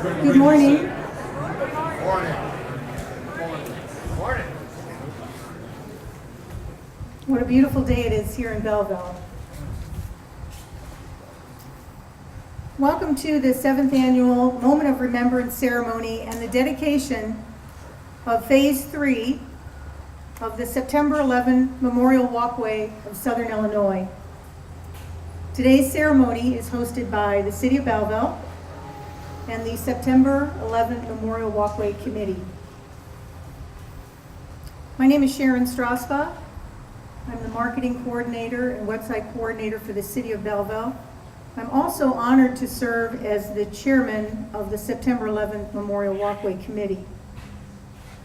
Good morning. What a beautiful day it is here in Belleville. Welcome to the 7th annual Moment of Remembrance ceremony and the dedication of Phase 3 of the September 11 Memorial Walkway of Southern Illinois. Today's ceremony is hosted by the City of Belleville and the September 11 Memorial Walkway Committee. My name is Sharon Strasbaugh. I'm the marketing coordinator and website coordinator for the City of Belleville. I'm also honored to serve as the chairman of the September 11th Memorial Walkway Committee.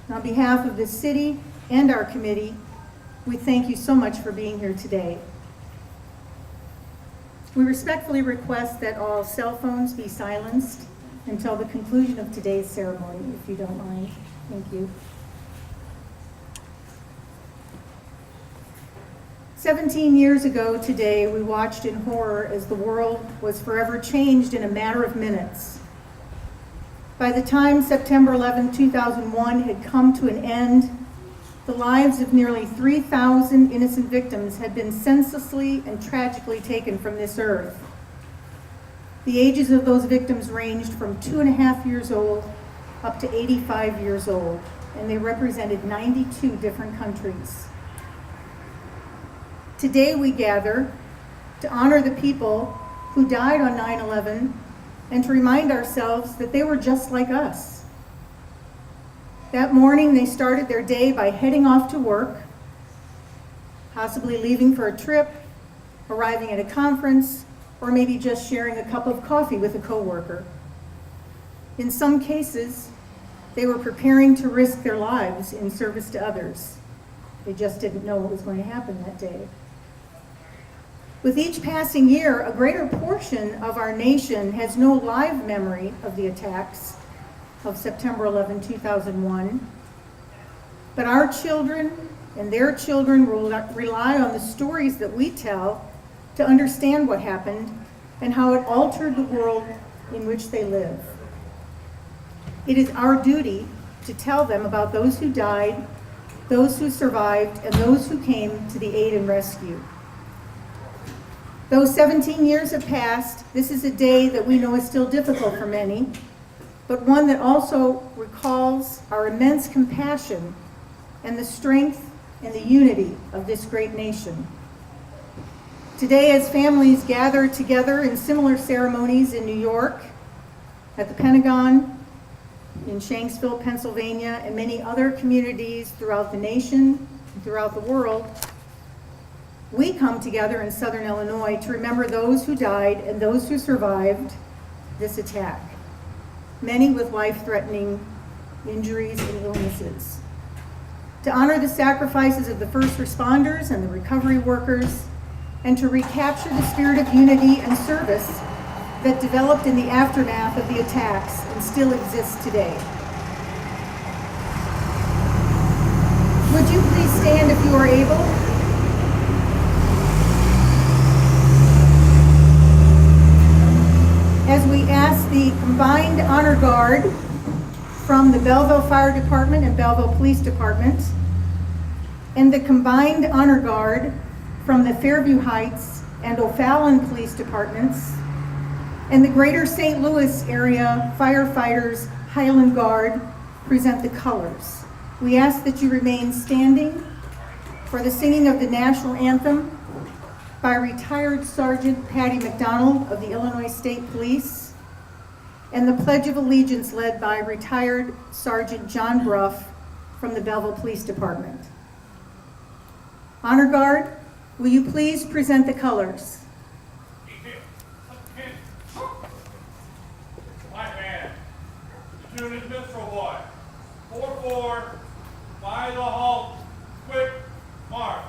On behalf of the city and our committee, we thank you so much for being here today. We respectfully request that all cell phones be silenced until the conclusion of today's ceremony, if you don't mind. Thank you. 17 years ago today, we watched in horror as the world was forever changed in a matter of minutes. By the time September 11, 2001 had come to an end, the lives of nearly 3,000 innocent victims had been senselessly and tragically taken from this earth. The ages of those victims ranged from 2.5 years old up to 85 years old, and they represented 92 different countries. Today we gather to honor the people who died on 9/11 and to remind ourselves that they were just like us. That morning they started their day by heading off to work, possibly leaving for a trip, arriving at a conference, or maybe just sharing a cup of coffee with a coworker. In some cases, they were preparing to risk their lives in service to others. They just didn't know what was going to happen that day. With each passing year, a greater portion of our nation has no live memory of the attacks of September 11, 2001. But our children and their children will rely on the stories that we tell to understand what happened and how it altered the world in which they live. It is our duty to tell them about those who died, those who survived, and those who came to the aid and rescue. Though 17 years have passed, this is a day that we know is still difficult for many, but one that also recalls our immense compassion and the strength and the unity of this great nation. Today, as families gather together in similar ceremonies in New York, at the Pentagon, in Shanksville, Pennsylvania, and many other communities throughout the nation and throughout the world, we come together in Southern Illinois to remember those who died and those who survived this attack, many with life-threatening injuries and illnesses. To honor the sacrifices of the first responders and the recovery workers, and to recapture the spirit of unity and service that developed in the aftermath of the attacks and still exists today. Would you please stand if you are able? As we ask the combined honor guard from the Belleville Fire Department and Belleville Police Department, and the combined honor guard from the Fairview Heights and O'Fallon Police Departments, and the Greater St. Louis Area Firefighters Highland Guard present the colors. We ask that you remain standing for the singing of the national anthem by retired Sergeant Patty McDonald of the Illinois State Police, and the Pledge of Allegiance led by retired Sergeant John Bruff from the Belleville Police Department. Honor Guard, will you please present the colors? Black man, the tune is Minstrel Boy. 4-4, by the halt, quick march.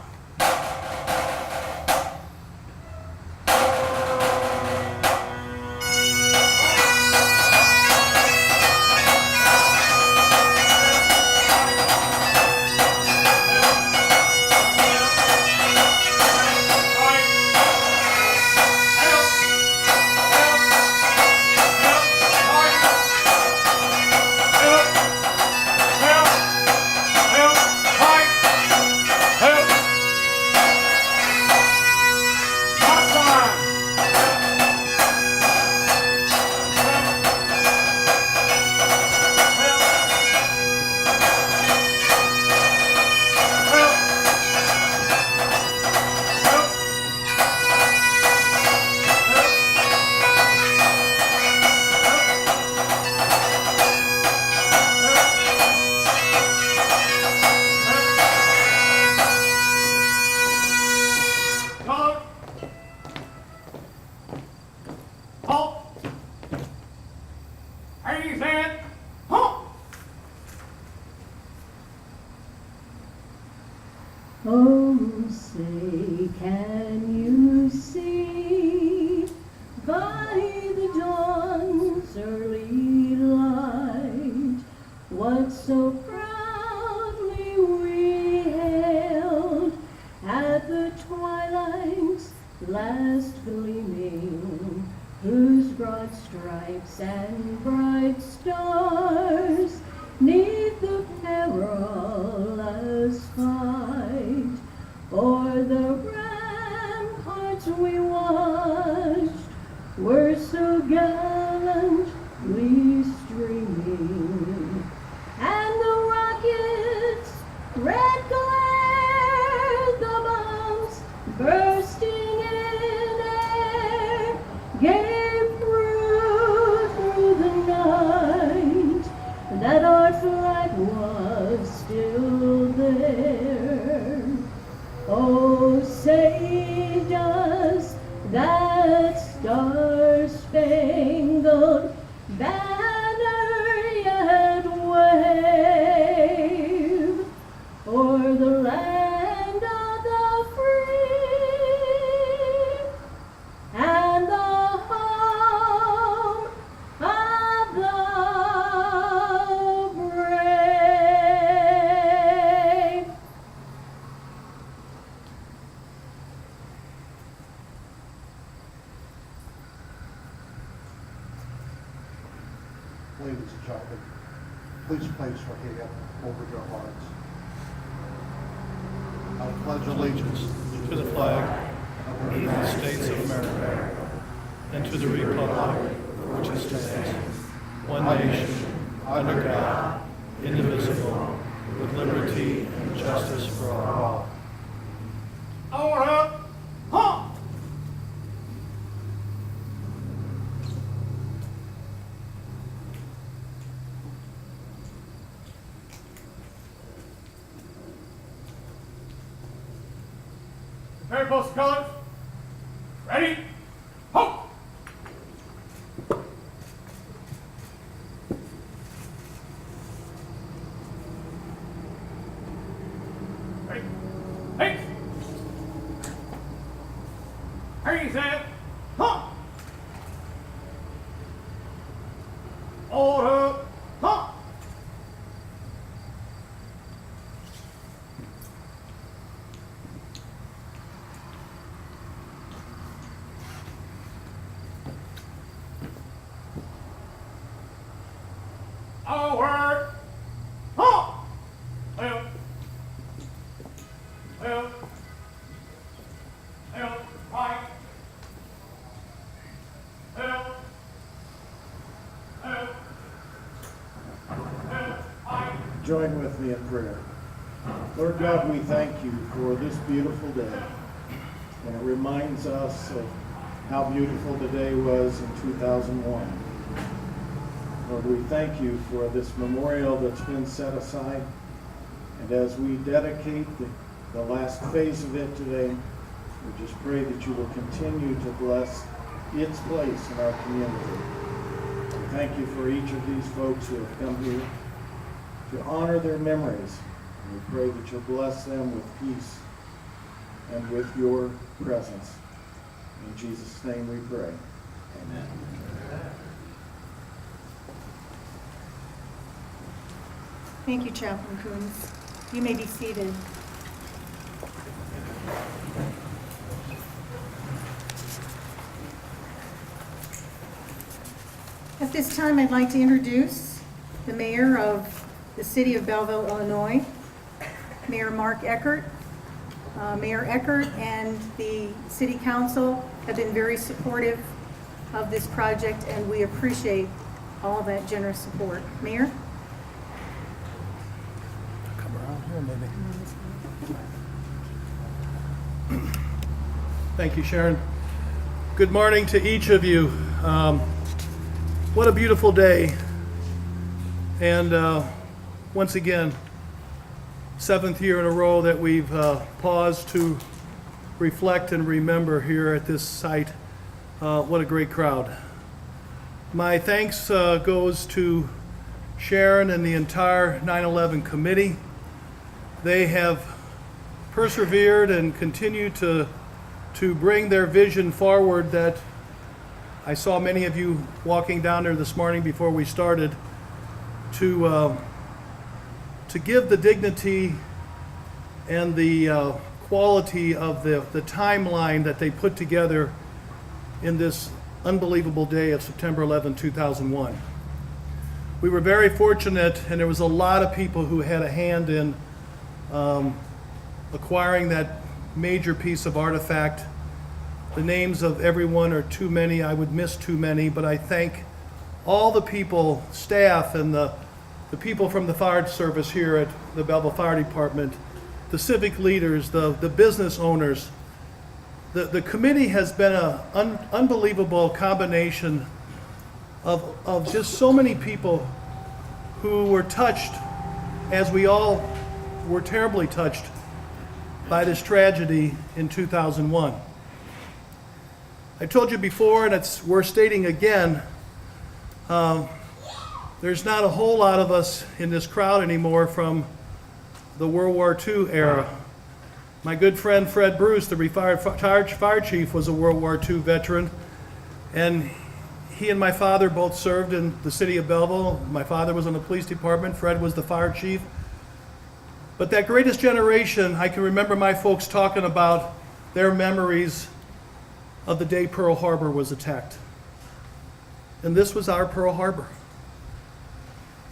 Oh, say, can you see by the dawn's early light what so proudly we hailed at the twilight's last gleaming, whose broad stripes and bright stars 'neath the perilous fight o'er the ramparts we watched were so gallantly streaming, and the rockets' red glare, the bombs bursting in air, gave proof through the night that our flag was still there. Oh, say does that star-spangled banner yet wave o'er the land of the free and the home of the brave? Ladies and gentlemen, please place your hand over your hearts. I pledge allegiance to the flag of the United States of America and to the republic for which it stands, one nation, under God, indivisible, with liberty and justice for all. Order! Halt! Prepare post colors. Ready? Halt! Ready? Hey! Ready, set. Halt! Order! Halt! Forward! Halt! Left. Left. Left. Right. Left. Left. Left. Right. Join with me in prayer. Lord God, we thank you for this beautiful day. And it reminds us of how beautiful the day was in 2001. Lord, we thank you for this memorial that's been set aside. And as we dedicate the last phase of it today, we just pray that you will continue to bless its place in our community. We thank you for each of these folks who have come here to honor their memories. And we pray that you'll bless them with peace and with your presence. In Jesus' name we pray. Amen. Thank you, Chaplain Coons. You may be seated. At this time, I'd like to introduce the mayor of the city of Belleville, Illinois, Mayor Mark Eckert. Mayor Eckert and the city council have been very supportive of this project, and we appreciate all that generous support. Mayor? Come around here, maybe. Thank you, Sharon. Good morning to each of you. What a beautiful day. And once again, 7th year in a row that we've paused to reflect and remember here at this site. What a great crowd. My thanks goes to Sharon and the entire 9/11 committee. They have persevered and continue to bring their vision forward. That I saw many of you walking down there this morning before we started, to give the dignity and the quality of the timeline that they put together in this unbelievable day of September 11, 2001. We were very fortunate, and there was a lot of people who had a hand in acquiring that major piece of artifact. The names of everyone are too many. I would miss too many, but I thank all the people, staff, and the people from the fire service here at the Belleville Fire Department, the civic leaders, the business owners. The committee has been an unbelievable combination of just so many people who were touched, as we all were terribly touched by this tragedy in 2001. I told you before, and it's worth stating again, there's not a whole lot of us in this crowd anymore from the World War II era. My good friend Fred Bruce, the retired fire chief, was a World War II veteran, and he and my father both served in the city of Belleville. My father was in the police department, Fred was the fire chief. But that greatest generation, I can remember my folks talking about their memories of the day Pearl Harbor was attacked. And this was our Pearl Harbor.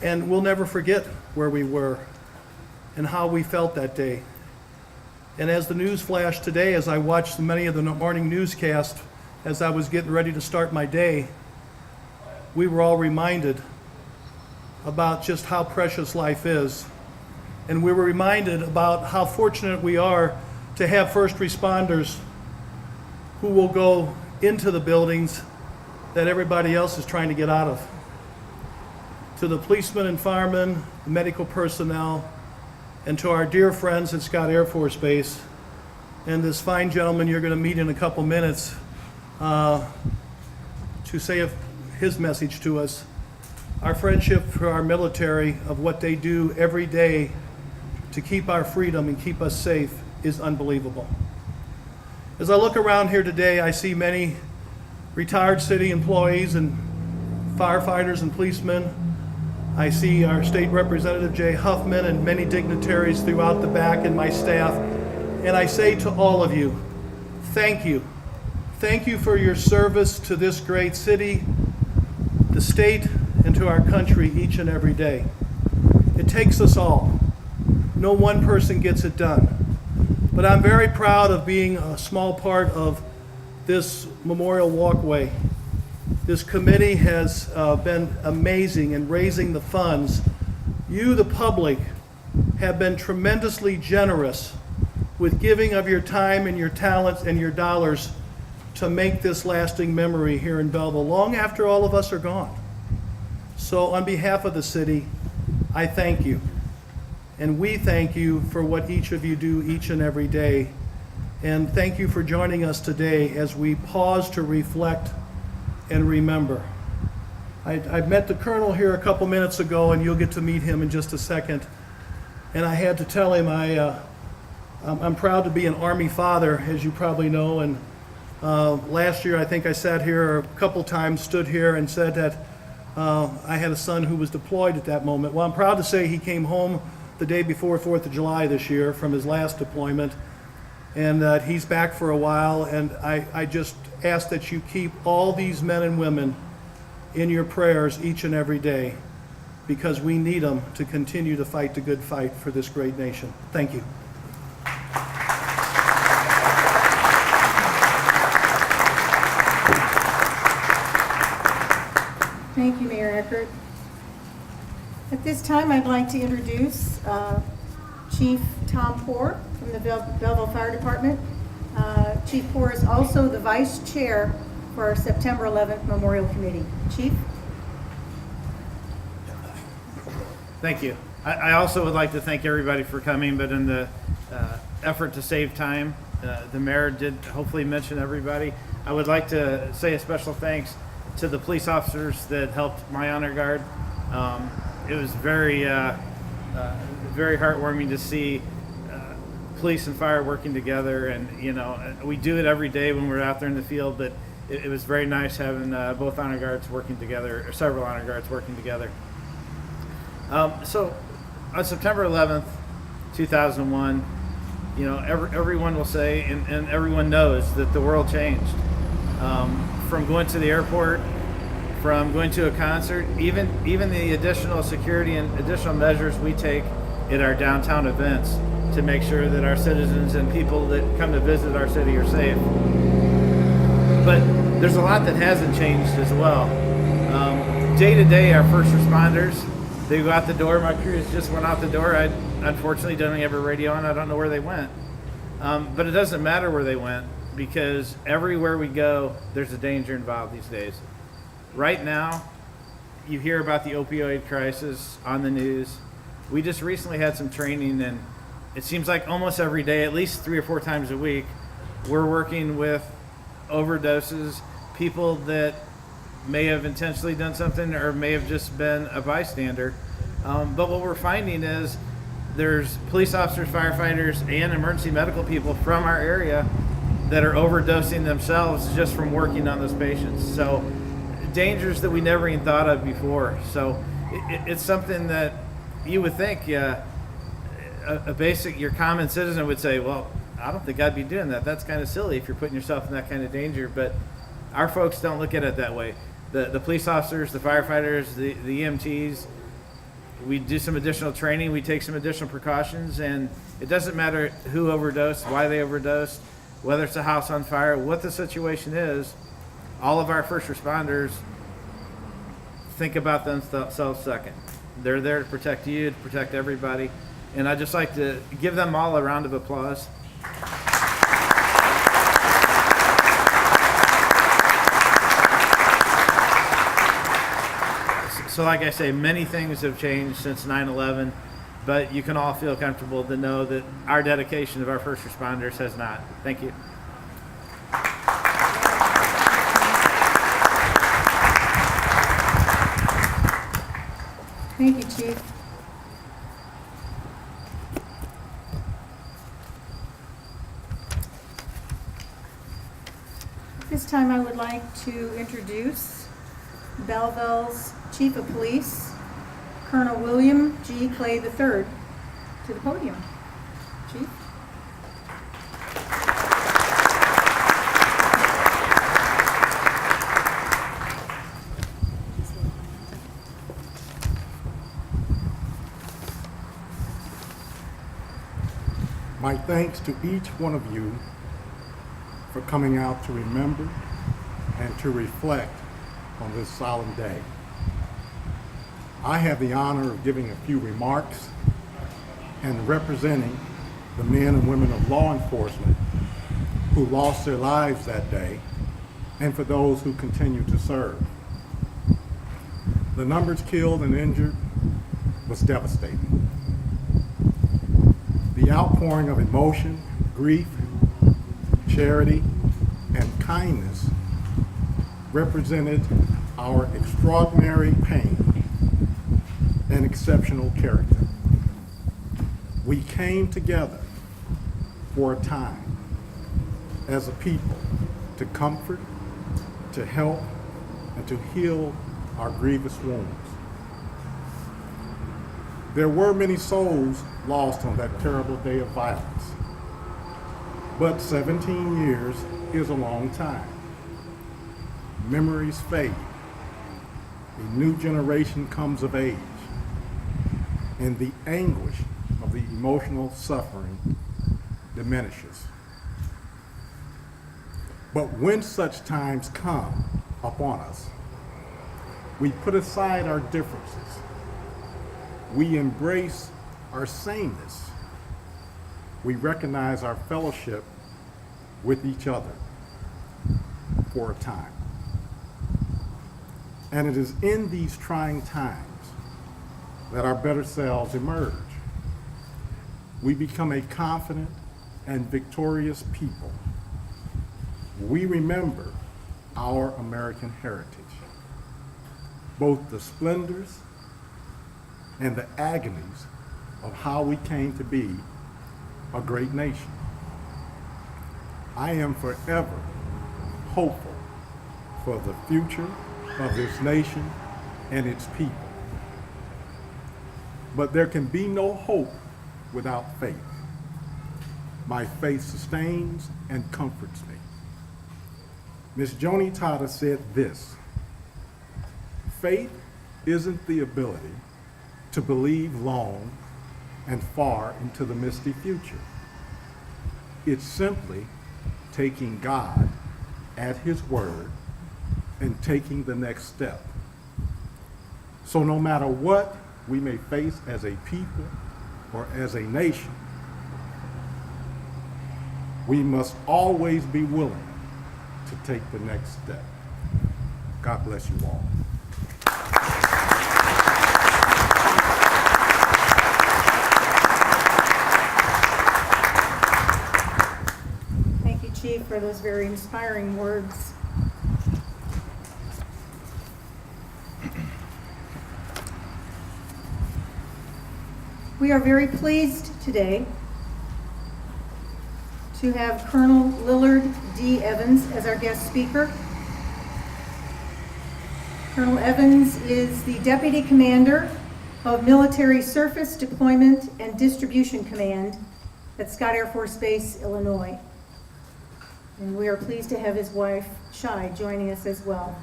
And we'll never forget where we were and how we felt that day. And as the news flashed today, as I watched many of the morning newscasts, as I was getting ready to start my day, we were all reminded about just how precious life is. And we were reminded about how fortunate we are to have first responders who will go into the buildings that everybody else is trying to get out of. To the policemen and firemen, the medical personnel, and to our dear friends at Scott Air Force Base, and this fine gentleman you're going to meet in a couple minutes to say his message to us. Our friendship for our military, of what they do every day to keep our freedom and keep us safe, is unbelievable. As I look around here today, I see many retired city employees and firefighters and policemen. I see our state representative, Jay Huffman, and many dignitaries throughout the back, and my staff. And I say to all of you, thank you. Thank you for your service to this great city, the state, and to our country each and every day. It takes us all. No one person gets it done. But I'm very proud of being a small part of this memorial walkway. This committee has been amazing in raising the funds. You, the public, have been tremendously generous with giving of your time and your talents and your dollars to make this lasting memory here in Belleville, long after all of us are gone. So on behalf of the city, I thank you. And we thank you for what each of you do each and every day. And thank you for joining us today as we pause to reflect and remember. I met the colonel here a couple minutes ago, and you'll get to meet him in just a second. And I had to tell him I'm proud to be an Army father, as you probably know. And last year, I think I sat here a couple times, stood here and said that I had a son who was deployed at that moment. Well, I'm proud to say he came home the day before 4th of July this year from his last deployment, and that he's back for a while. And I just ask that you keep all these men and women in your prayers each and every day, because we need them to continue to fight the good fight for this great nation. Thank you. Thank you, Mayor Eckert. At this time, I'd like to introduce Chief Tom Poore from the Belleville Fire Department. Chief Poore is also the Vice Chair for our September 11th Memorial Committee. Chief? Thank you. I also would like to thank everybody for coming, but in the effort to save time, the mayor did hopefully mention everybody. I would like to say a special thanks to the police officers that helped my honor guard. It was very heartwarming to see police and fire working together, and we do it every day when we're out there in the field. But it was very nice having both honor guards working together, or several honor guards working together. So on September 11th, 2001, everyone will say, and everyone knows, that the world changed. From going to the airport, from going to a concert, even the additional security and additional measures we take at our downtown events to make sure that our citizens and people that come to visit our city are safe. But there's a lot that hasn't changed as well. Day to day, our first responders, they go out the door. My crews just went out the door. I unfortunately don't have a radio on. I don't know where they went. But it doesn't matter where they went, because everywhere we go, there's a danger involved these days. Right now, you hear about the opioid crisis on the news. We just recently had some training, and it seems like almost every day, at least 3 or 4 times a week, we're working with overdoses, people that may have intentionally done something or may have just been a bystander. But what we're finding is there's police officers, firefighters, and emergency medical people from our area that are overdosing themselves just from working on those patients. So dangers that we never even thought of before. So it's something that you would think your common citizen would say, well, I don't think I'd be doing that. That's kind of silly if you're putting yourself in that kind of danger. But our folks don't look at it that way. The police officers, the firefighters, the EMTs, we do some additional training, we take some additional precautions, and it doesn't matter who overdosed, why they overdosed, whether it's a house on fire, what the situation is. All of our first responders think about themselves second. They're there to protect you, to protect everybody, and I'd just like to give them all a round of applause. So like I say, many things have changed since 9/11, but you can all feel comfortable to know that our dedication of our first responders has not. Thank you. Thank you, Chief. This time I would like to introduce Belleville's Chief of Police, Colonel William G. Clay III, to the podium. Chief? My thanks to each one of you for coming out to remember and to reflect on this solemn day. I have the honor of giving a few remarks and representing the men and women of law enforcement who lost their lives that day, and for those who continue to serve. The numbers killed and injured was devastating. The outpouring of emotion, grief, charity, and kindness represented our extraordinary pain and exceptional character. We came together for a time as a people to comfort, to help, and to heal our grievous wounds. There were many souls lost on that terrible day of violence, but 17 years is a long time. Memories fade. A new generation comes of age, and the anguish of the emotional suffering diminishes. But when such times come upon us, we put aside our differences. We embrace our sameness. We recognize our fellowship with each other for a time. And it is in these trying times that our better selves emerge. We become a confident and victorious people. We remember our American heritage, both the splendors and the agonies of how we came to be a great nation. I am forever hopeful for the future of this nation and its people. But there can be no hope without faith. My faith sustains and comforts me. Miss Joni Tada said this: faith isn't the ability to believe long and far into the misty future. It's simply taking God at His word and taking the next step. So no matter what we may face as a people or as a nation, we must always be willing to take the next step. God bless you all. Thank you, Chief, for those very inspiring words. We are very pleased today to have Colonel Lillard D. Evans as our guest speaker. Colonel Evans is the Deputy Commander of Military Surface Deployment and Distribution Command at Scott Air Force Base, Illinois. And we are pleased to have his wife, Shai, joining us as well.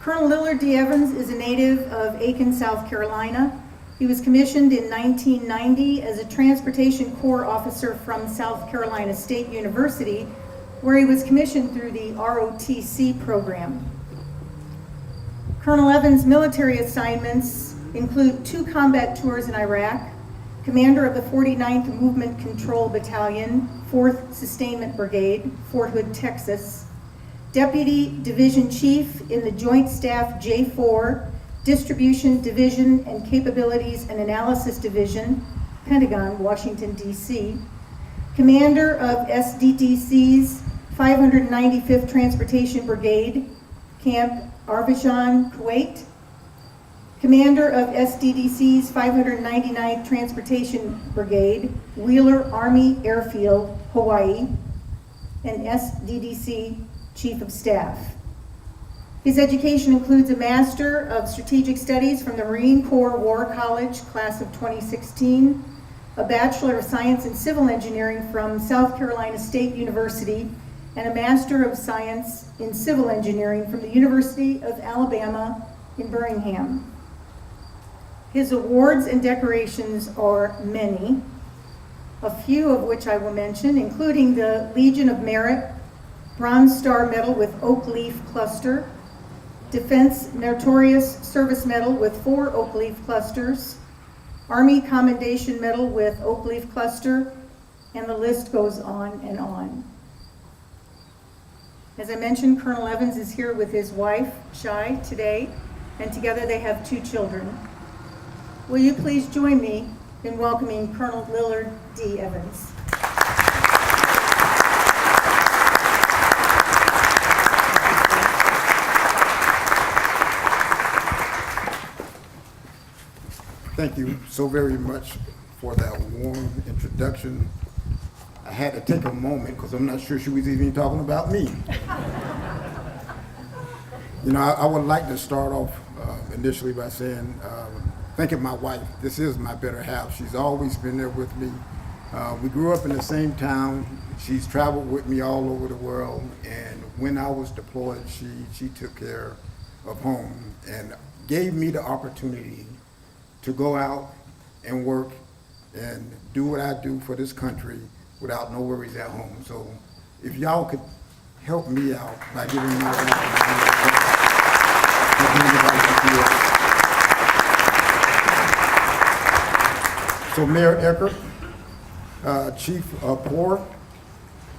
Colonel Lillard D. Evans is a native of Aiken, South Carolina. He was commissioned in 1990 as a Transportation Corps officer from South Carolina State University, where he was commissioned through the ROTC program. Colonel Evans' military assignments include 2 combat tours in Iraq, commander of the 49th Movement Control Battalion, 4th Sustainment Brigade, Fort Hood, Texas, Deputy Division Chief in the Joint Staff J4, Distribution Division and Capabilities and Analysis Division, Pentagon, Washington, D.C., Commander of SDDC's 595th Transportation Brigade, Camp Arveshan, Kuwait, Commander of SDDC's 599th Transportation Brigade, Wheeler Army Airfield, Hawaii, and SDDC Chief of Staff. His education includes a Master of Strategic Studies from the Marine Corps War College, class of 2016, a Bachelor of Science in Civil Engineering from South Carolina State University, and a Master of Science in Civil Engineering from the University of Alabama in Birmingham. His awards and decorations are many, a few of which I will mention, including the Legion of Merit, Bronze Star Medal with Oak Leaf Cluster, Defense Meritorious Service Medal with 4 Oak Leaf Clusters, Army Commendation Medal with Oak Leaf Cluster, and the list goes on and on. As I mentioned, Colonel Evans is here with his wife, Shai, today, and together they have 2 children. Will you please join me in welcoming Colonel Lillard D. Evans. Thank you so very much for that warm introduction. I had to take a moment because I'm not sure she was even talking about me. You know, I would like to start off initially by saying, thanking my wife. This is my better half. She's always been there with me. We grew up in the same town. She's traveled with me all over the world. And when I was deployed, she took care of home and gave me the opportunity to go out and work and do what I do for this country without no worries at home. So if y'all could help me out by giving me that opportunity. So Mayor Eckert, Chief Poor,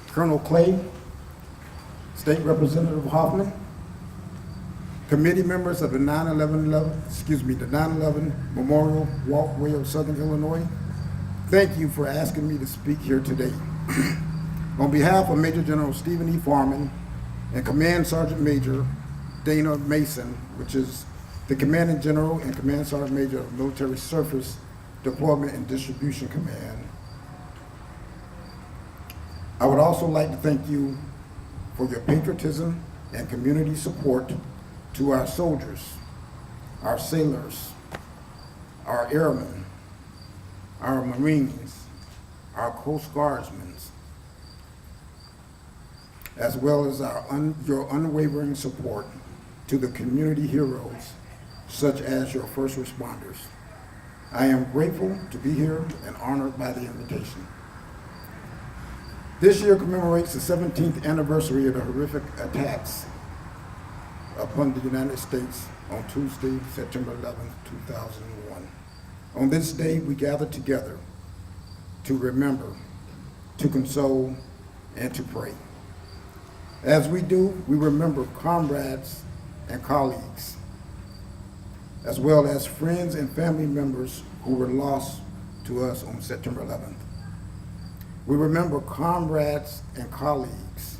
Colonel Clay, State Representative Hoffman, committee members of the 9/11 Memorial Walkway of Southern Illinois, thank you for asking me to speak here today. On behalf of Major General Stephen E. Farman and Command Sergeant Major Dana Mason, which is the Commanding General and Command Sergeant Major of Military Surface Deployment and Distribution Command. I would also like to thank you for your patriotism and community support to our soldiers, our sailors, our airmen, our Marines, our Coast Guardsmen, as well as your unwavering support to the community heroes such as your first responders. I am grateful to be here and honored by the invitation. This year commemorates the 17th anniversary of the horrific attacks upon the United States on Tuesday, September 11th, 2001. On this day, we gather together to remember, to console, and to pray. As we do, we remember comrades and colleagues, as well as friends and family members who were lost to us on September 11th. We remember comrades and colleagues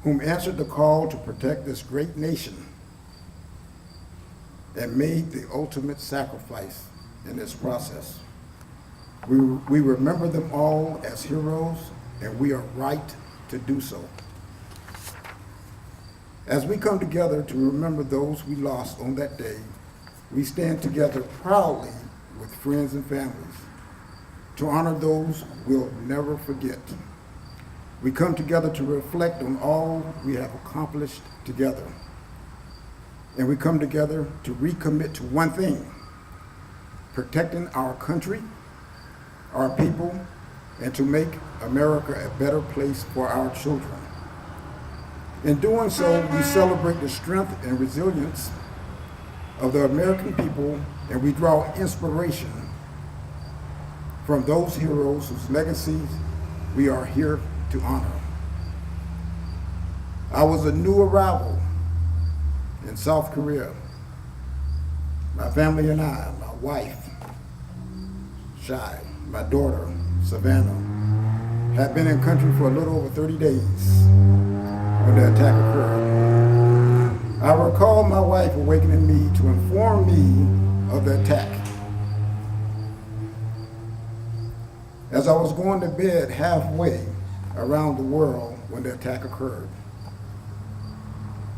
whom answered the call to protect this great nation and made the ultimate sacrifice in this process. We remember them all as heroes, and we are right to do so. As we come together to remember those we lost on that day, we stand together proudly with friends and families to honor those we'll never forget. We come together to reflect on all we have accomplished together. And we come together to recommit to one thing: protecting our country, our people, and to make America a better place for our children. In doing so, we celebrate the strength and resilience of the American people, and we draw inspiration from those heroes whose legacies we are here to honor. I was a new arrival in South Korea. My family and I, my wife, Shai, my daughter, Savannah, had been in country for a little over 30 days when the attack occurred. I recall my wife awakening me to inform me of the attack. As I was going to bed halfway around the world when the attack occurred.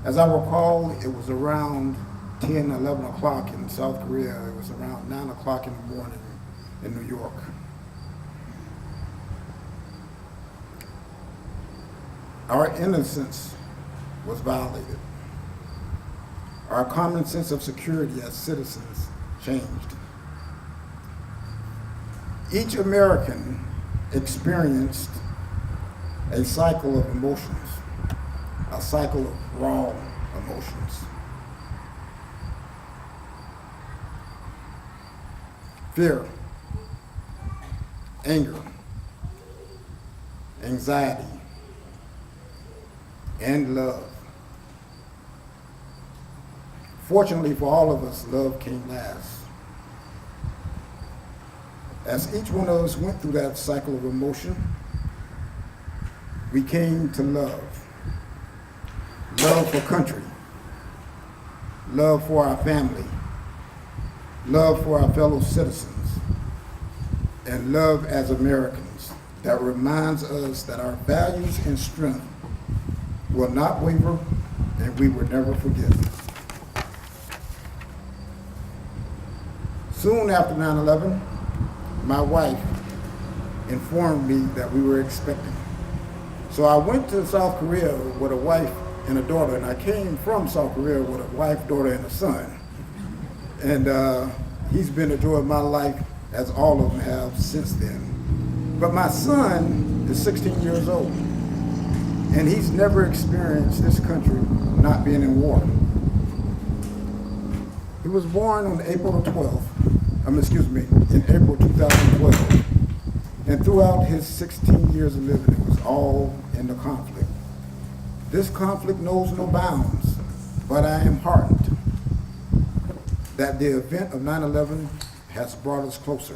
As I recall, it was around 10, 11 o'clock in South Korea. It was around 9 o'clock in the morning in New York. Our innocence was violated. Our common sense of security as citizens changed. Each American experienced a cycle of emotions, a cycle of raw emotions. Fear, anger, anxiety, and love. Fortunately for all of us, love came last. As each one of us went through that cycle of emotion, we came to love. Love for country, love for our family, love for our fellow citizens, and love as Americans that reminds us that our values and strength will not waver and we will never forget. Soon after 9/11, my wife informed me that we were expecting. So I went to South Korea with a wife and a daughter, and I came from South Korea with a wife, daughter, and a son. And he's been a joy of my life, as all of them have since then. But my son is 16 years old, and he's never experienced this country not being in war. He was born on April 12th, in April 2012. And throughout his 16 years of living, it was all in the conflict. This conflict knows no bounds, but I am heartened that the event of 9/11 has brought us closer.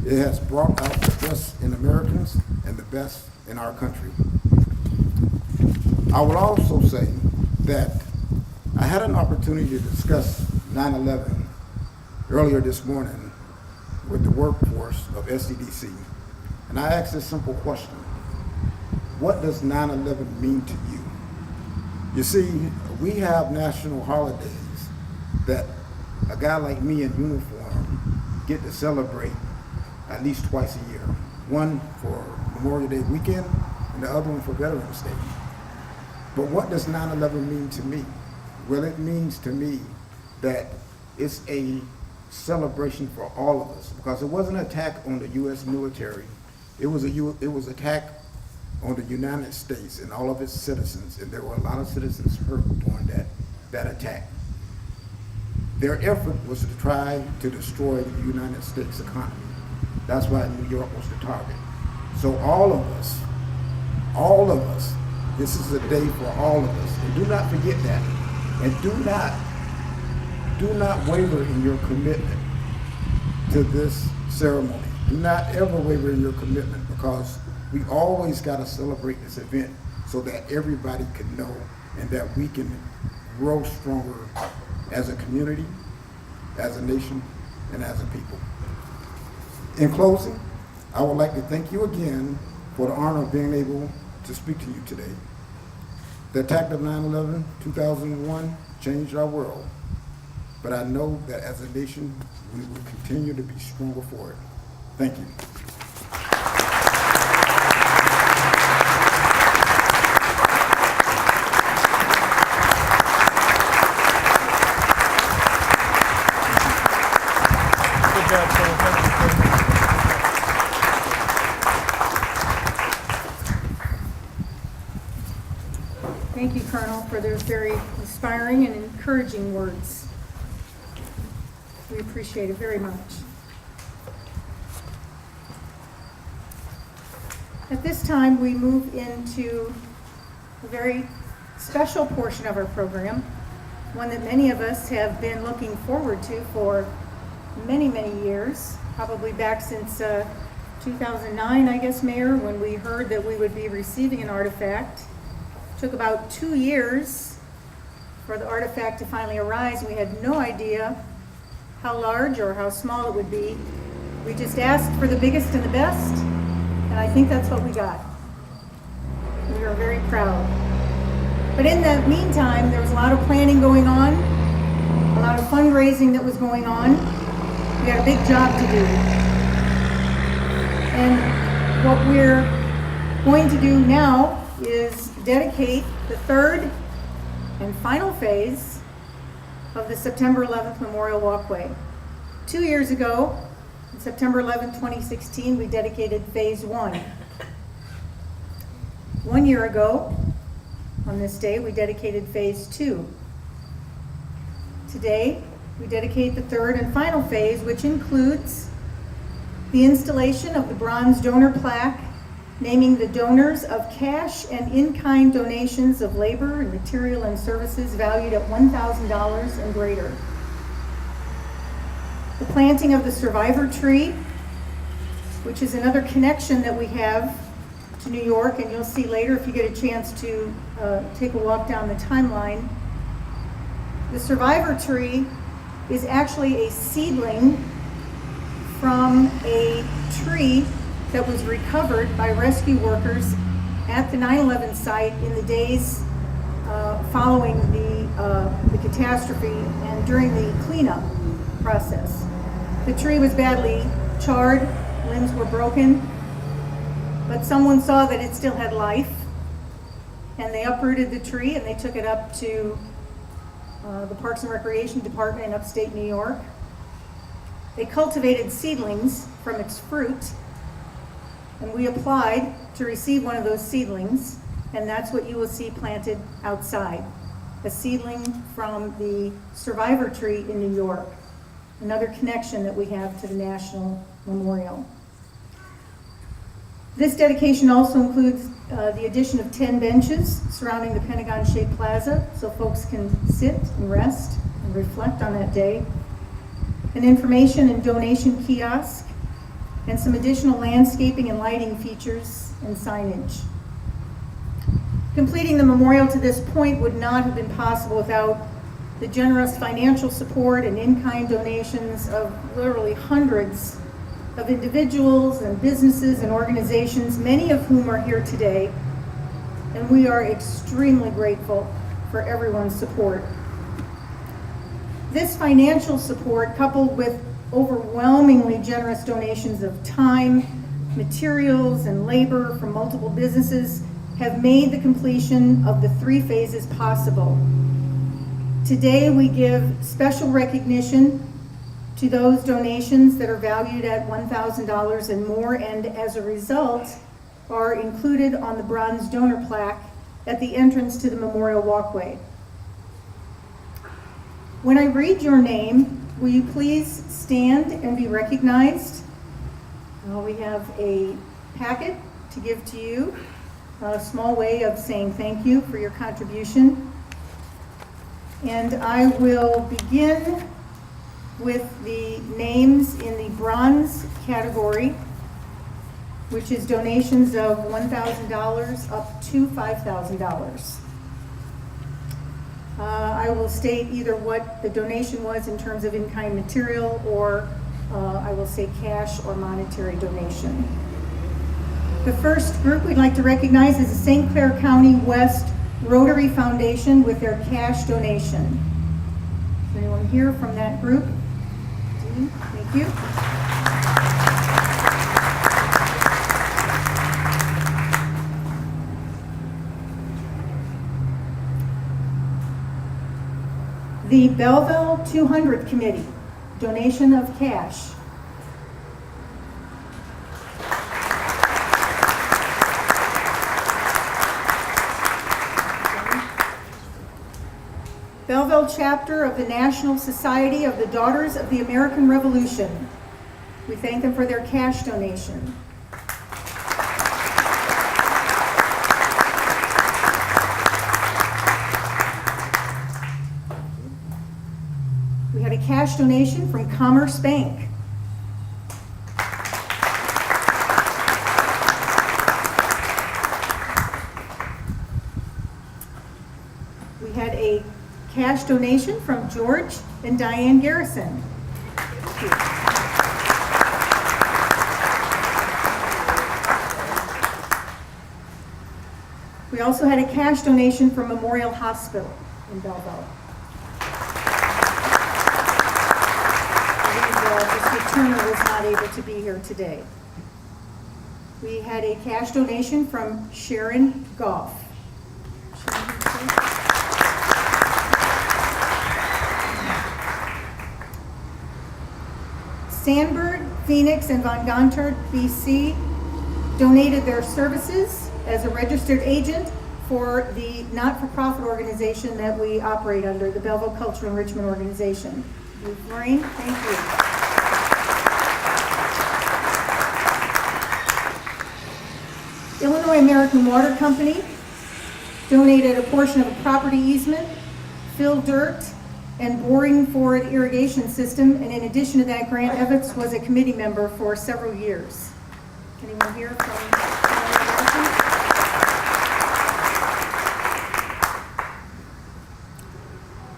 It has brought out the best in Americans and the best in our country. I would also say that I had an opportunity to discuss 9/11 earlier this morning with the workforce of SCDC, and I ask this simple question. What does 9/11 mean to you? You see, we have national holidays that a guy like me in uniform get to celebrate at least twice a year. One for Memorial Day weekend and the other one for Veterans Day. But what does 9/11 mean to me? Well, it means to me that it's a celebration for all of us, because it wasn't an attack on the U.S. military. It was attack on the United States and all of its citizens, and there were a lot of citizens hurt during that attack. Their effort was to try to destroy the United States economy. That's why New York was the target. So all of us, this is a day for all of us. And do not forget that. And do not waver in your commitment to this ceremony. Do not ever waver in your commitment, because we always got to celebrate this event so that everybody can know and that we can grow stronger as a community, as a nation, and as a people. In closing, I would like to thank you again for the honor of being able to speak to you today. The attack of 9/11, 2001 changed our world, but I know that as a nation, we will continue to be stronger for it. Thank you. Good job, Colonel. Thank you, Colonel. Thank you, Colonel, for those very inspiring and encouraging words. We appreciate it very much. At this time, we move into a very special portion of our program, one that many of us have been looking forward to for many, many years, probably back since 2009, I guess, Mayor, when we heard that we would be receiving an artifact. Took about 2 years for the artifact to finally arise. We had no idea how large or how small it would be. We just asked for the biggest and the best, and I think that's what we got. We are very proud. But in the meantime, there was a lot of planning going on, a lot of fundraising that was going on. We had a big job to do. And what we're going to do now is dedicate the third and final phase of the September 11th Memorial Walkway. 2 years ago, on September 11, 2016, we dedicated phase 1. 1 year ago, on this day, we dedicated phase 2. Today, we dedicate the third and final phase, which includes the installation of the bronze donor plaque naming the donors of cash and in-kind donations of labor and material and services valued at $1,000 and greater. The planting of the survivor tree, which is another connection that we have to New York, and you'll see later if you get a chance to take a walk down the timeline. The survivor tree is actually a seedling from a tree that was recovered by rescue workers at the 9/11 site in the days following the catastrophe and during the cleanup process. The tree was badly charred, limbs were broken, but someone saw that it still had life, and they uprooted the tree and they took it up to the Parks and Recreation Department in upstate New York. They cultivated seedlings from its fruit, and we applied to receive one of those seedlings, and that's what you will see planted outside, a seedling from the survivor tree in New York, another connection that we have to the National Memorial. This dedication also includes the addition of 10 benches surrounding the Pentagon-shaped plaza so folks can sit and rest and reflect on that day, an information and donation kiosk, and some additional landscaping and lighting features and signage. Completing the memorial to this point would not have been possible without the generous financial support and in-kind donations of literally hundreds of individuals and businesses and organizations, many of whom are here today, and we are extremely grateful for everyone's support. This financial support, coupled with overwhelmingly generous donations of time, materials, and labor from multiple businesses, have made the completion of the 3 phases possible. Today, we give special recognition to those donations that are valued at $1,000 and more, and as a result, are included on the bronze donor plaque at the entrance to the memorial walkway. When I read your name, will you please stand and be recognized? We have a packet to give to you, a small way of saying thank you for your contribution. And I will begin with the names in the bronze category, which is donations of $1,000 up to $5,000. I will state either what the donation was in terms of in-kind material, or I will say cash or monetary donation. The first group we'd like to recognize is the St. Clair County West Rotary Foundation with their cash donation. Is anyone here from that group? Dean, thank you. The Belleville 200 Committee, donation of cash. Belleville chapter of the National Society of the Daughters of the American Revolution. We thank them for their cash donation. We had a cash donation from Commerce Bank. We had a cash donation from George and Diane Garrison. Thank you. We also had a cash donation from Memorial Hospital in Belleville. Mr. Turner was not able to be here today. We had a cash donation from Sharon Goff. Sandberg, Phoenix, and Von Gontard, BC, donated their services as a registered agent for the not-for-profit organization that we operate under, the Belleville Cultural Enrichment Organization. Lorraine, thank you. Illinois American Water Company donated a portion of a property easement, filled dirt, and boring for the irrigation system, and in addition to that, Grant Evans was a committee member for several years. Anyone here from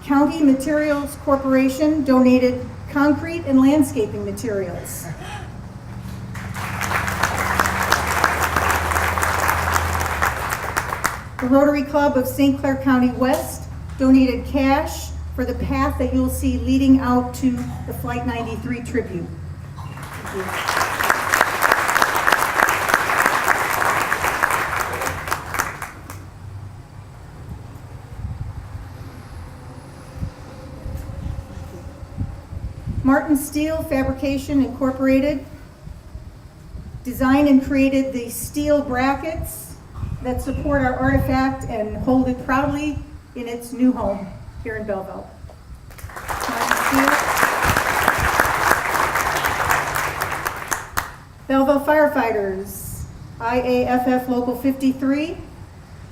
County Materials Corporation donated concrete and landscaping materials. The Rotary Club of St. Clair County West donated cash for the path that you'll see leading out to the Flight 93 tribute. Thank you. Martin Steel Fabrication Incorporated designed and created the steel brackets that support our artifact and hold it proudly in its new home here in Belleville. Belleville Firefighters, IAFF Local 53,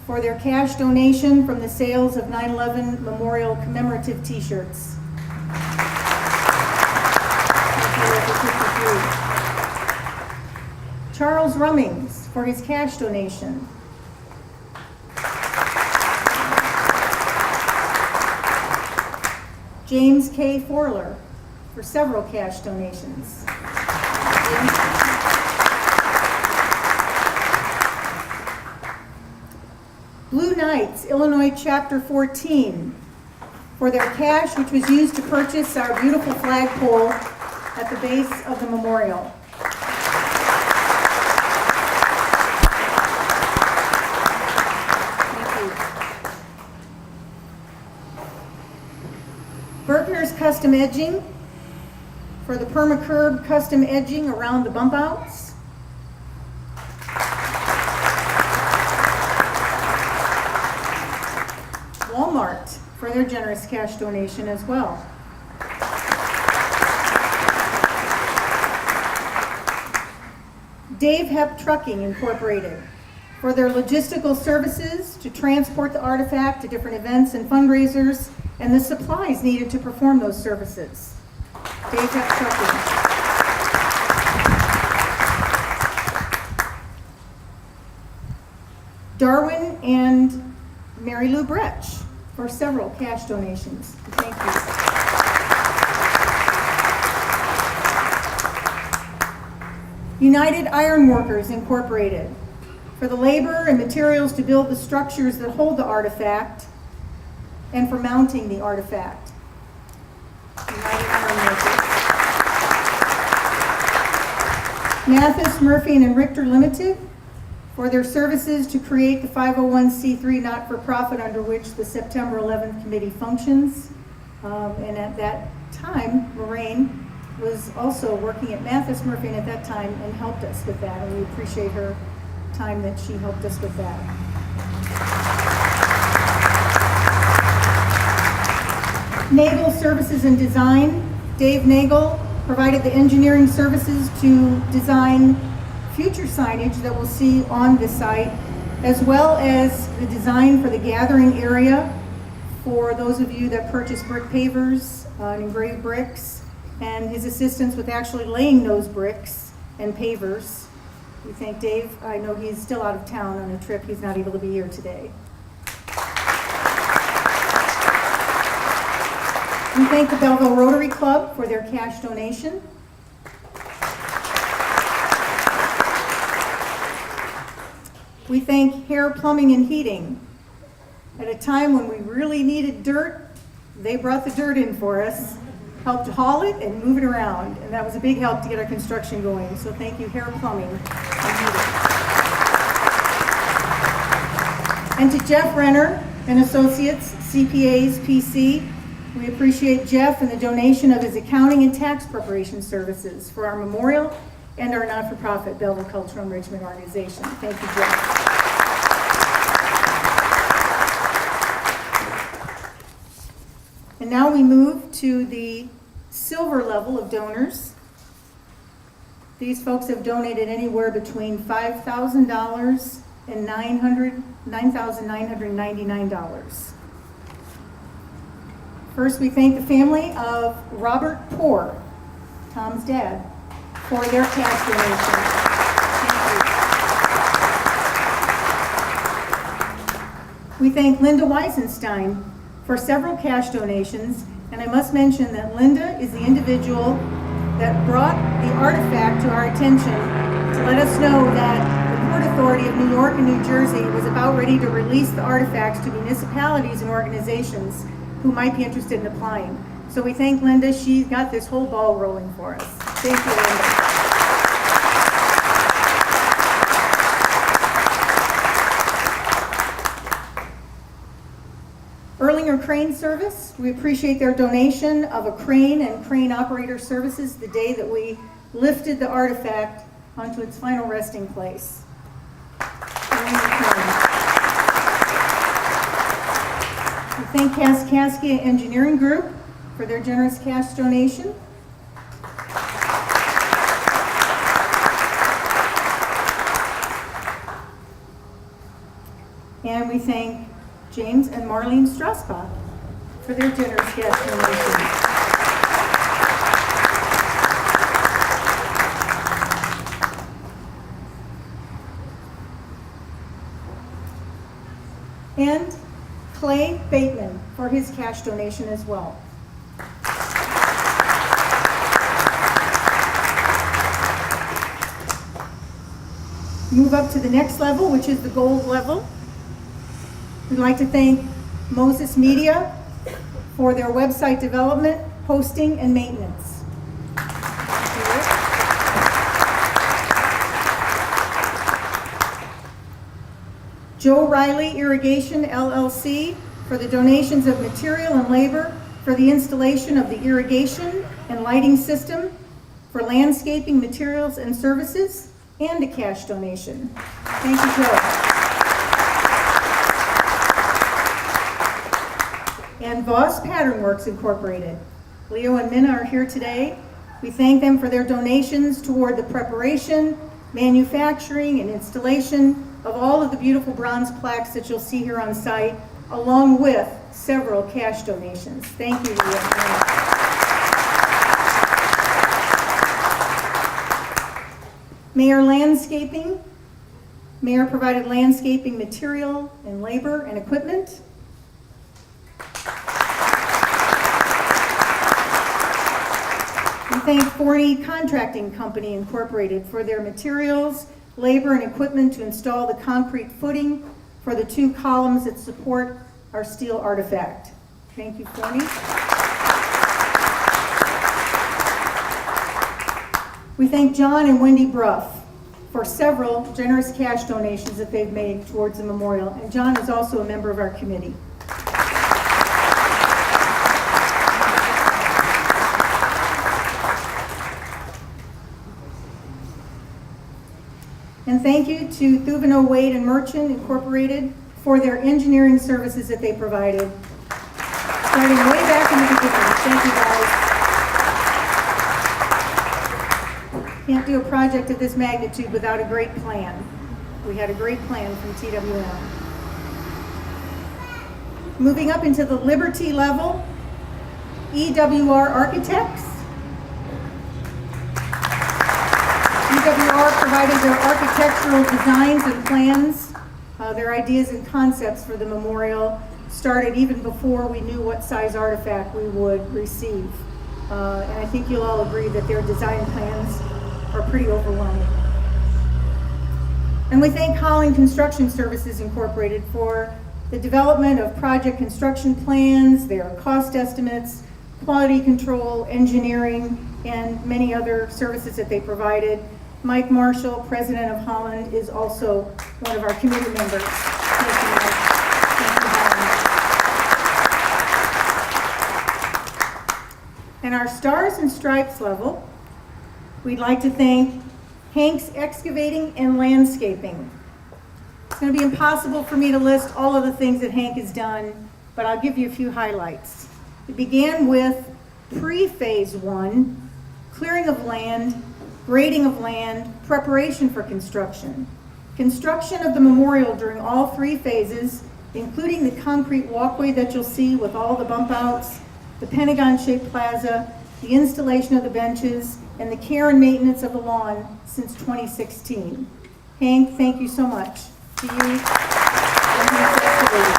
for their cash donation from the sales of 9/11 Memorial commemorative t-shirts. Charles Rummings for his cash donation. James K. Forler for several cash donations. Blue Knights, Illinois Chapter 14, for their cash, which was used to purchase our beautiful flagpole at the base of the memorial. Thank you. Berkner's Custom Edging, for the perma-curb custom edging around the bump outs. Walmart, for their generous cash donation as well. Dave Hep Trucking Incorporated, for their logistical services to transport the artifact to different events and fundraisers and the supplies needed to perform those services. Dave Hep Trucking. Darwin and Mary Lou Bretsch, for several cash donations. Thank you. United Iron Workers Incorporated, for the labor and materials to build the structures that hold the artifact and for mounting the artifact. United Iron Workers. Mathis, Murphy, and Richter Limited, for their services to create the 501c3 not-for-profit under which the September 11th committee functions. And at that time, Lorraine was also working at Mathis Murphy at that time and helped us with that, and we appreciate her time that she helped us with that. Nagel Services and Design, Dave Nagel provided the engineering services to design future signage that we'll see on the site, as well as the design for the gathering area for those of you that purchase brick pavers and engraved bricks, and his assistance with actually laying those bricks and pavers. We thank Dave. I know he's still out of town on a trip. He's not able to be here today. We thank the Belleville Rotary Club for their cash donation. We thank Hair Plumbing and Heating. At a time when we really needed dirt, they brought the dirt in for us, helped haul it and move it around, and that was a big help to get our construction going. So thank you, Hair Plumbing and Heating. And to Jeff Renner and Associates, CPAs, PC, we appreciate Jeff and the donation of his accounting and tax preparation services for our memorial and our not-for-profit Belleville Cultural Enrichment Organization. Thank you, Jeff. And now we move to the silver level of donors. These folks have donated anywhere between $5,000 and $9,999. First, we thank the family of Robert Poor, Tom's dad, for their cash donation. Thank you. We thank Linda Weisenstein for several cash donations, and I must mention that Linda is the individual that brought the artifact to our attention to let us know that the Port Authority of New York and New Jersey was about ready to release the artifacts to municipalities and organizations who might be interested in applying. So we thank Linda. She got this whole ball rolling for us. Thank you, Linda. Erlinger Crane Service, we appreciate their donation of a crane and crane operator services the day that we lifted the artifact onto its final resting place. We thank Kaskaskia Engineering Group for their generous cash donation. And we thank James and Marlene Strassbach for their generous cash donation. And Clay Bateman for his cash donation as well. move up to the next level, which is the gold level. We'd like to thank Moses Media for their website development, hosting, and maintenance. Joe Riley Irrigation LLC for the donations of material and labor for the installation of the irrigation and lighting system, for landscaping materials and services, and a cash donation. Thank you, Joe. And Voss Pattern Works Incorporated. Leo and Minna are here today. We thank them for their donations toward the preparation, manufacturing, and installation of all of the beautiful bronze plaques that you'll see here on site, along with several cash donations. Thank you, Leo and Minna. Mayor Landscaping. Mayor provided landscaping material and labor and equipment. We thank Forney Contracting Company Incorporated for their materials, labor, and equipment to install the concrete footing for the 2 columns that support our steel artifact. Thank you, Forney. We thank John and Wendy Bruff for several generous cash donations that they've made towards the memorial, and John is also a member of our committee. And thank you to Thuvino Wade and Merchant Incorporated for their engineering services that they provided, starting way back in the beginning. Thank you, guys. Can't do a project of this magnitude without a great plan. We had a great plan from TWM. Moving up into the Liberty level, EWR Architects. EWR provided their architectural designs and plans. Their ideas and concepts for the memorial started even before we knew what size artifact we would receive. And I think you'll all agree that their design plans are pretty overwhelming. And we thank Holland Construction Services Incorporated for the development of project construction plans, their cost estimates, quality control, engineering, and many other services that they provided. Mike Marshall, president of Holland, is also one of our committee members. Thank you, Mike. Thank you, Holland. And our Stars and Stripes level, we'd like to thank Hank's Excavating and Landscaping. It's going to be impossible for me to list all of the things that Hank has done, but I'll give you a few highlights. It began with pre-phase 1, clearing of land, grading of land, preparation for construction. Construction of the memorial during all 3 phases, including the concrete walkway that you'll see with all the bump outs, the Pentagon-shaped plaza, the installation of the benches, and the care and maintenance of the lawn since 2016. Hank, thank you so much to you and Hank's Excavating.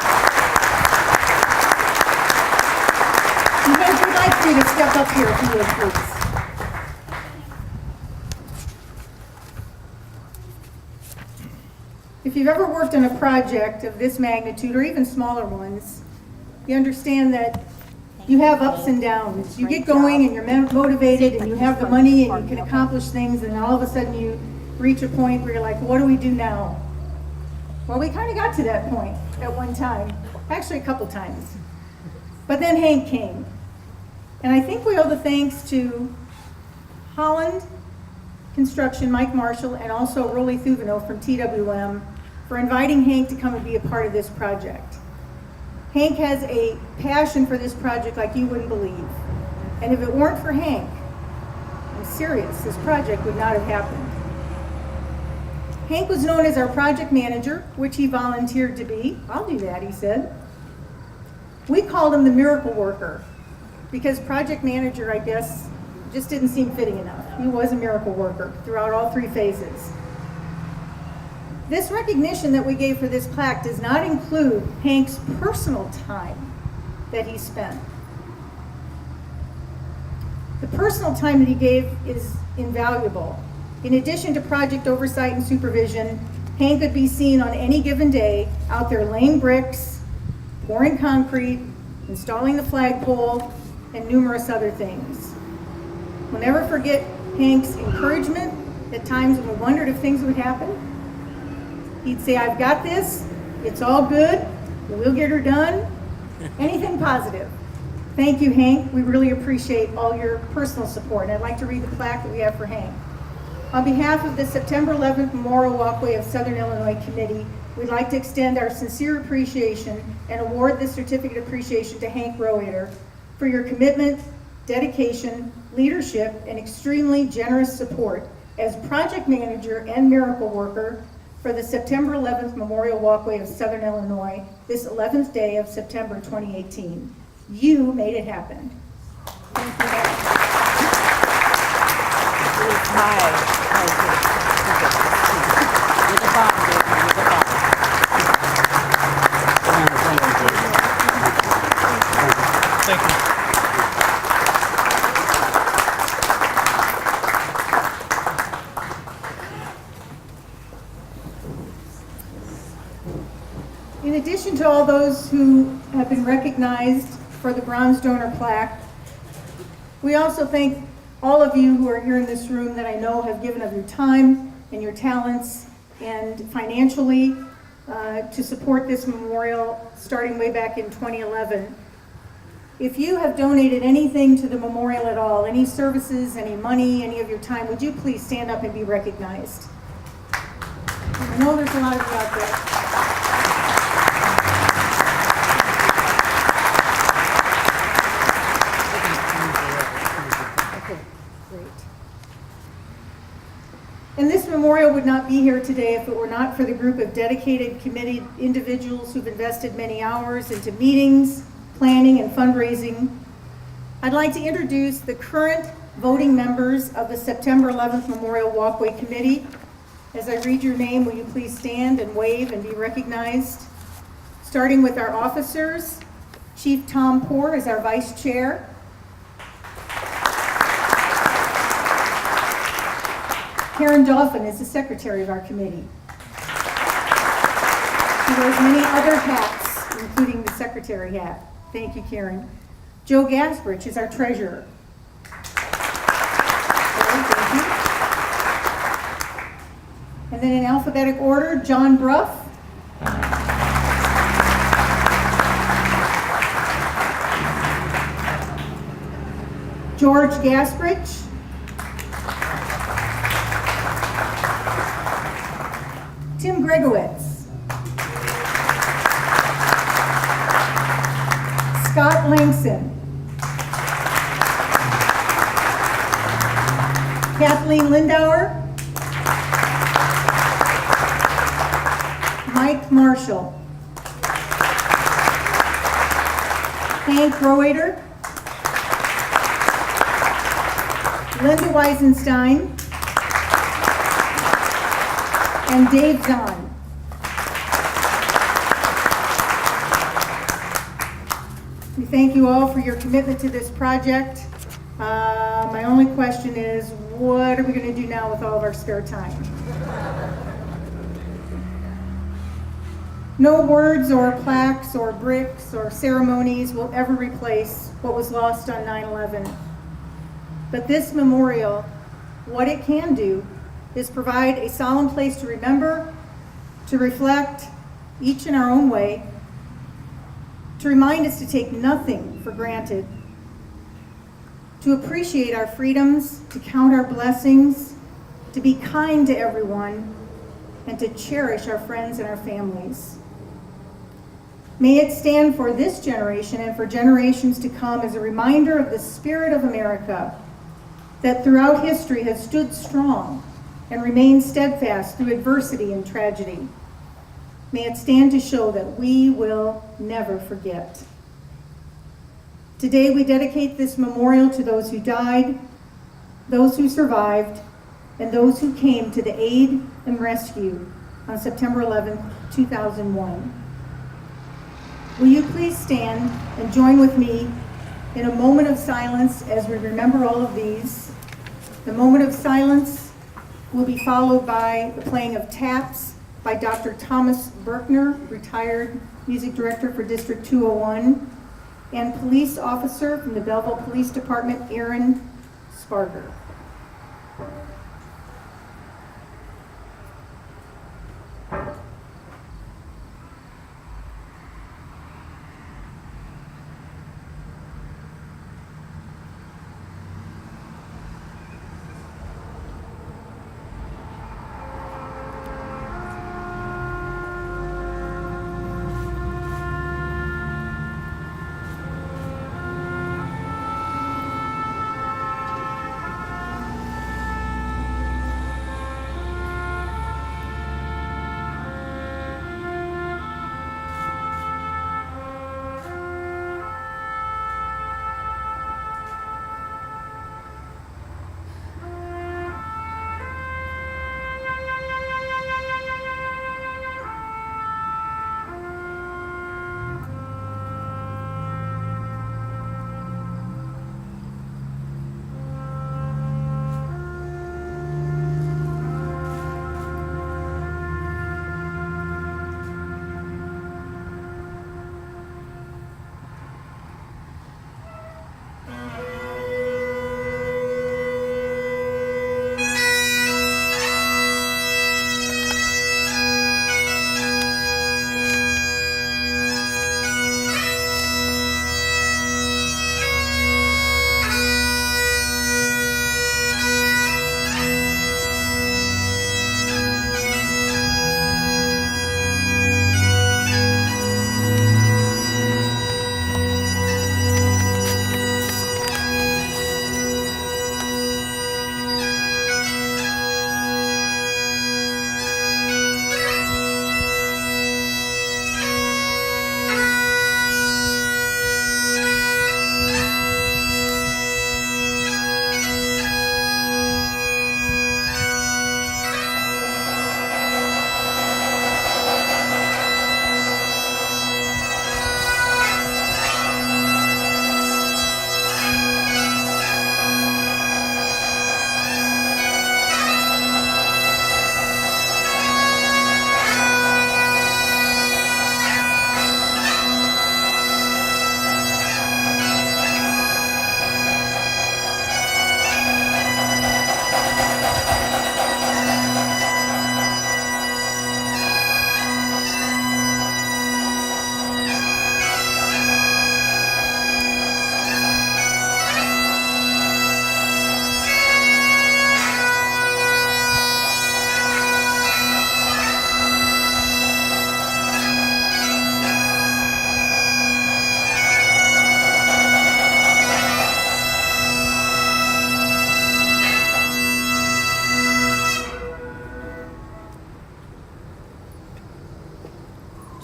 We'd like for you to step up here if you would, please. If you've ever worked on a project of this magnitude, or even smaller ones, you understand that you have ups and downs. You get going and you're motivated and you have the money and you can accomplish things, and then all of a sudden you reach a point where you're like, what do we do now? Well, we kind of got to that point at one time, actually a couple times. But then Hank came. And I think we owe the thanks to Holland Construction, Mike Marshall, and also Rolly Thuvino from TWM for inviting Hank to come and be a part of this project. Hank has a passion for this project like you wouldn't believe. And if it weren't for Hank, I'm serious, this project would not have happened. Hank was known as our project manager, which he volunteered to be. I'll do that, he said. We called him the miracle worker because project manager, I guess, just didn't seem fitting enough. He was a miracle worker throughout all 3 phases. This recognition that we gave for this plaque does not include Hank's personal time that he spent. The personal time that he gave is invaluable. In addition to project oversight and supervision, Hank could be seen on any given day out there laying bricks, pouring concrete, installing the flagpole, and numerous other things. We'll never forget Hank's encouragement at times when we wondered if things would happen. He'd say, "I've got this, it's all good, we'll get her done." Anything positive. Thank you, Hank. We really appreciate all your personal support. And I'd like to read the plaque that we have for Hank. On behalf of the September 11th Memorial Walkway of Southern Illinois Committee, we'd like to extend our sincere appreciation and award this certificate of appreciation to Hank Roeder for your commitment, dedication, leadership, and extremely generous support as project manager and miracle worker for the September 11th Memorial Walkway of Southern Illinois, this 11th day of September 2018. You made it happen. Thank you. Thank you. In addition to all those who have been recognized for the bronze donor plaque, we also thank all of you who are here in this room that I know have given of your time and your talents and financially to support this memorial starting way back in 2011. If you have donated anything to the memorial at all, any services, any money, any of your time, would you please stand up and be recognized? I know there's a lot of you out there. And this memorial would not be here today if it were not for the group of dedicated committee individuals who've invested many hours into meetings, planning, and fundraising. I'd like to introduce the current voting members of the September 11th Memorial Walkway Committee. As I read your name, will you please stand and wave and be recognized? Starting with our officers, Chief Tom Poor is our Vice Chair. Karen Dolphin is the secretary of our committee. She wears many other hats, including the secretary hat. Thank you, Karen. Joe Gasbridge is our treasurer. Thank you. And then in alphabetic order, John Bruff. George Gasbridge. Tim Gregowitz. Scott Langson. Kathleen Lindauer. Mike Marshall. Hank Roeder. Linda Weisenstein. And Dave Zahn. We thank you all for your commitment to this project. My only question is, what are we going to do now with all of our spare time? No words or plaques or bricks or ceremonies will ever replace what was lost on 9/11. But this memorial, what it can do is provide a solemn place to remember, to reflect, each in our own way, to remind us to take nothing for granted, to appreciate our freedoms, to count our blessings, to be kind to everyone, and to cherish our friends and our families. May it stand for this generation and for generations to come as a reminder of the spirit of America that throughout history has stood strong and remained steadfast through adversity and tragedy. May it stand to show that we will never forget. Today we dedicate this memorial to those who died, those who survived, and those who came to the aid and rescue on September 11, 2001. Will you please stand and join with me in a moment of silence as we remember all of these? The moment of silence will be followed by the playing of Taps by Dr. Thomas Berkner, retired music director for District 201, and police officer from the Belleville Police Department, Aaron Sparger.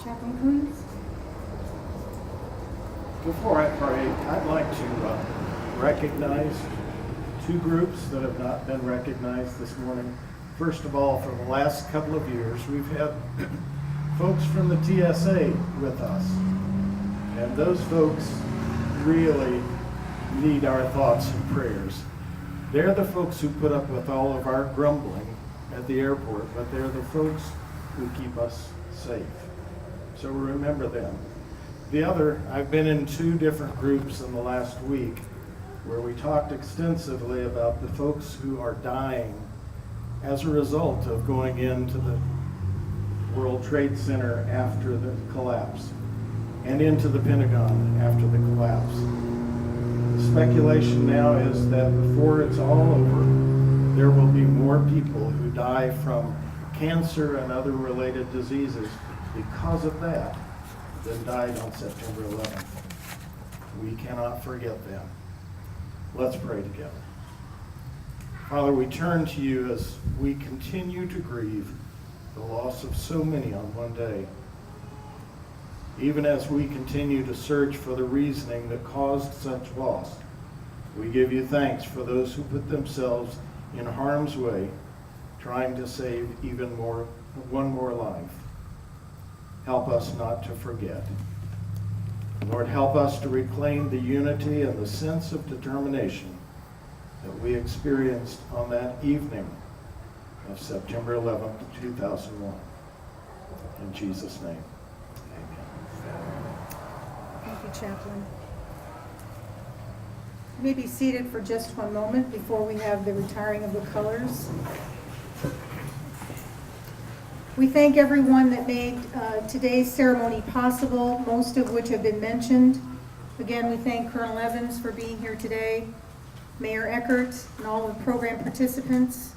Chaplain Coons? Before I pray, I'd like to recognize two groups that have not been recognized this morning. First of all, for the last couple of years, we've had folks from the TSA with us. And those folks really need our thoughts and prayers. They're the folks who put up with all of our grumbling at the airport, but they're the folks who keep us safe. So remember them. The other, I've been in two different groups in the last week where we talked extensively about the folks who are dying as a result of going into the World Trade Center after the collapse and into the Pentagon after the collapse. The speculation now is that before it's all over, there will be more people who die from cancer and other related diseases because of that than died on September 11th. We cannot forget them. Let's pray together. Father, we turn to you as we continue to grieve the loss of so many on one day. Even as we continue to search for the reasoning that caused such loss, we give you thanks for those who put themselves in harm's way, trying to save one more life. Help us not to forget. Lord, help us to reclaim the unity and the sense of determination that we experienced on that evening of September 11th, 2001. In Jesus' name, amen. Thank you, Chaplain. You may be seated for just one moment before we have the retiring of the colors. We thank everyone that made today's ceremony possible, most of which have been mentioned. Again, we thank Colonel Evans for being here today, Mayor Eckert, and all of the program participants.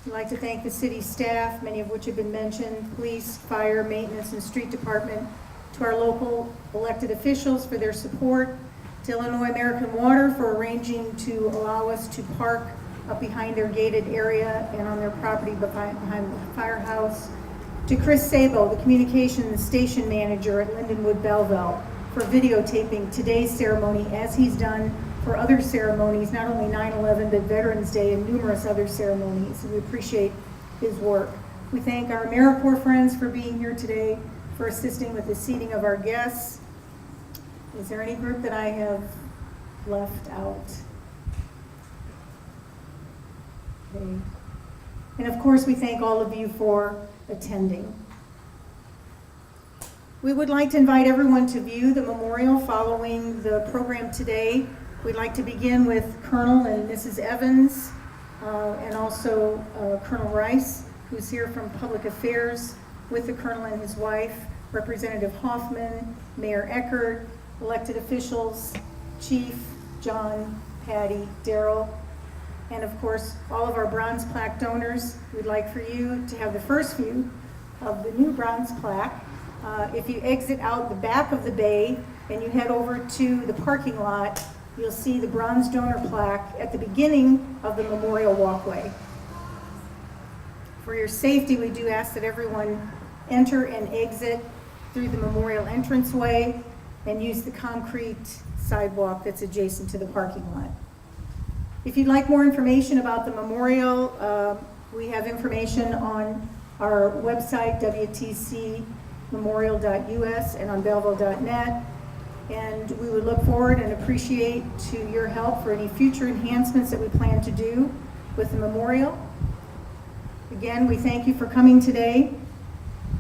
We'd like to thank the city staff, many of which have been mentioned, police, fire, maintenance, and street department, to our local elected officials for their support, to Illinois American Water for arranging to allow us to park up behind their gated area and on their property behind the firehouse, to Chris Sabo, the communications station manager at Lindenwood Belleville, for videotaping today's ceremony as he's done for other ceremonies, not only 9/11, but Veterans Day and numerous other ceremonies. We appreciate his work. We thank our AmeriCorps friends for being here today, for assisting with the seating of our guests. Is there any group that I have left out? Okay. And of course, we thank all of you for attending. We would like to invite everyone to view the memorial following the program today. We'd like to begin with Colonel and Mrs. Evans, and also Colonel Rice, who's here from Public Affairs with the Colonel and his wife, Representative Hoffman, Mayor Eckert, elected officials, Chief, John, Patty, Daryl, and of course, all of our bronze plaque donors. We'd like for you to have the first view of the new bronze plaque. If you exit out the back of the bay and you head over to the parking lot, you'll see the bronze donor plaque at the beginning of the memorial walkway. For your safety, we do ask that everyone enter and exit through the memorial entranceway and use the concrete sidewalk that's adjacent to the parking lot. If you'd like more information about the memorial, we have information on our website, wtcmemorial.us, and on belleville.net. And we would look forward and appreciate to your help for any future enhancements that we plan to do with the memorial. Again, we thank you for coming today.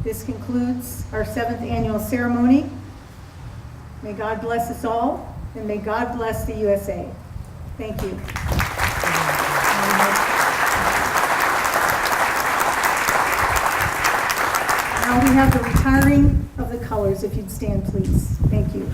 This concludes our 7th annual ceremony. May God bless us all, and may God bless the USA. Thank you. Now we have the retiring of the colors. If you'd stand, please. Thank you.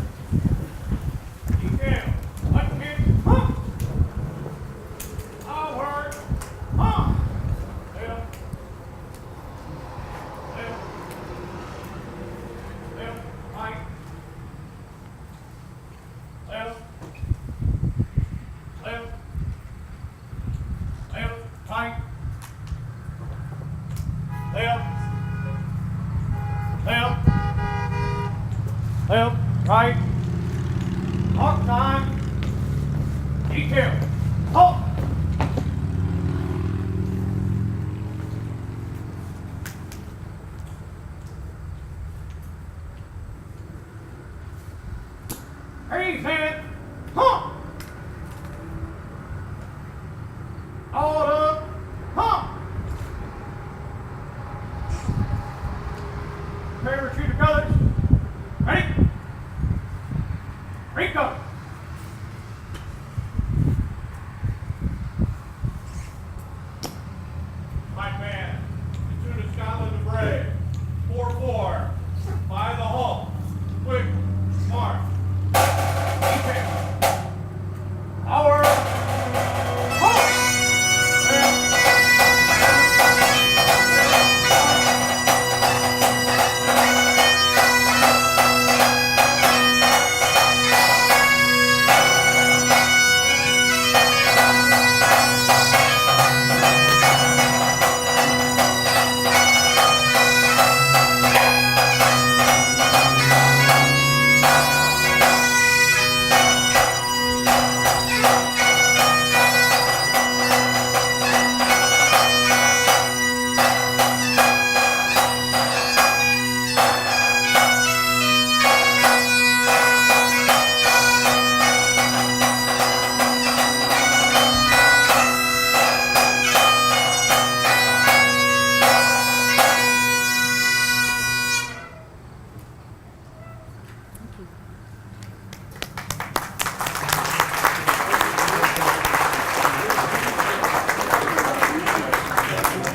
Left, right, talk time, detail.